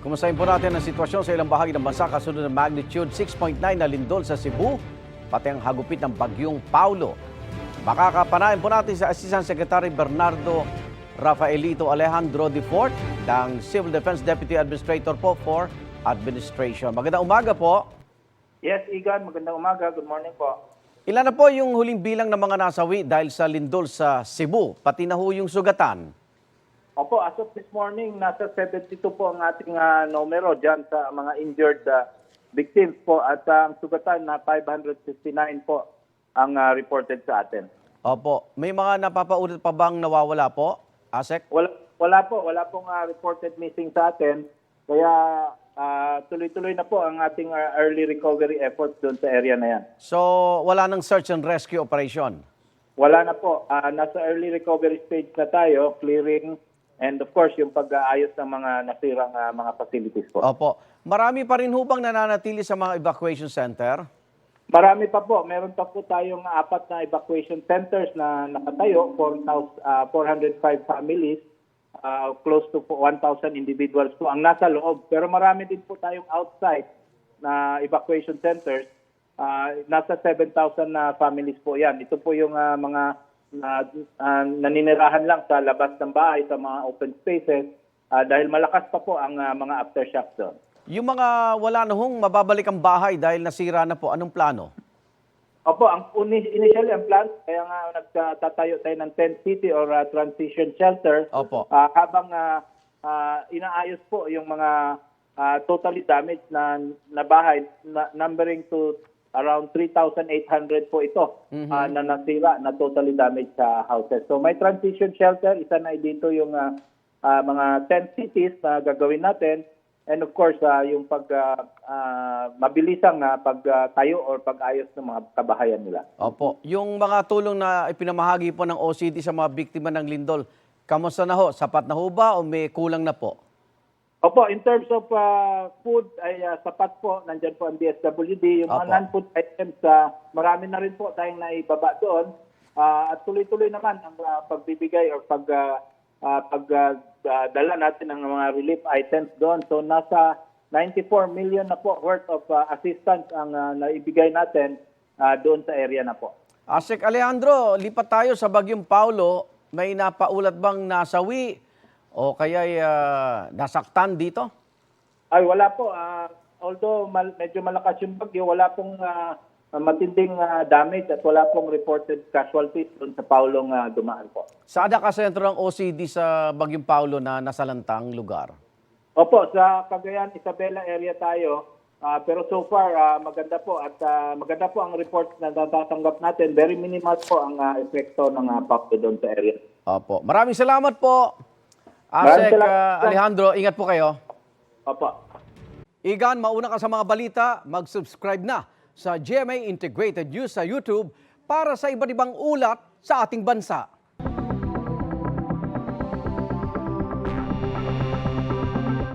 Kumustahin po natin ang sitwasyon sa ilang bahagi ng bansa kasunod ng magnitude 6.9 na lindol sa Cebu, pati ang hagupit ng bagyong Paulo. Makakapanayan po natin sa Assistant Secretary Bernardo Rafaelito Alejandro de Fort, ng Civil Defense Deputy Administrator po for Administration. Magandang umaga po. Yes, Igan. Magandang umaga. Good morning po. Ilan na po yung huling bilang ng mga nasawi dahil sa lindol sa Cebu, pati na ho yung sugatan? Opo, as of this morning, nasa 72 po ang ating numero dyan sa mga injured victims po at ang sugatan na 559 po ang reported sa atin. Opo. May mga napapaulit pa bang nawawala po, Asek? Wala pong reported missing sa atin. Kaya tuloy-tuloy na po ang ating early recovery efforts doon sa area na yan. So, wala nang search and rescue operation? Wala na po. Nasa early recovery stage na tayo, clearing, and of course, yung pag-aayos ng mga nasirang mga facilities po. Opo. Marami pa rin hubang nananatili sa mga evacuation center? Marami pa po. Meron pa po tayong 4 na evacuation centers na nakatayo, 405 families, close to 1,000 individuals po ang nasa loob. Pero marami din po tayong outside na evacuation centers. Nasa 7,000 na families po yan. Ito po yung mga naninirahan lang sa labas ng bahay, sa mga open spaces, dahil malakas pa po ang mga aftershocks doon. Yung mga wala na hong mababalik ang bahay dahil nasira na po, anong plano? Opo, initially ang plan, kaya nga nagtatayo tayo ng tent city or transition shelter. Opo. Habang inaayos po yung mga totally damaged na bahay, numbering to around 3,800 po ito na nasira, na totally damaged sa houses. So may transition shelter, isa na dito yung mga tent cities na gagawin natin. And of course, yung mabilisang pagtayo or pag-ayos ng mga kabahayan nila. Opo. Yung mga tulong na ipinamahagi po ng OCD sa mga biktima ng lindol, kamusta na ho? Sapat na ho ba o may kulang na po? Opo, in terms of food ay sapat po. Nandyan po ang DSWD. Yung mga non-food items, marami na rin po tayong naibaba doon. At tuloy-tuloy naman ang pagbibigay or pagdala natin ng mga relief items doon. So nasa 94 million na po worth of assistance ang naibigay natin doon sa area na po. Asek Alejandro, lipat tayo sa bagyong Paulo. May napaulat bang nasawi o kaya nasaktan dito? Ay, wala po. Although medyo malakas yung bagyo, wala pong matinding damage at wala pong reported casualties doon sa Paulong dumaan po. Saan nakasentro ng OCD sa bagyong Paulo na nasalantang lugar? Opo, sa Cagayan, Isabela area tayo. Pero so far, maganda po at maganda po ang report na natatanggap natin. Very minimal po ang epekto ng PAPO doon sa area. Opo. Maraming salamat po. Asek Alejandro, ingat po kayo. Opo. Igan, mauna ka sa mga balita, mag-subscribe na sa GMA Integrated News sa YouTube para sa iba't ibang ulat sa ating bansa.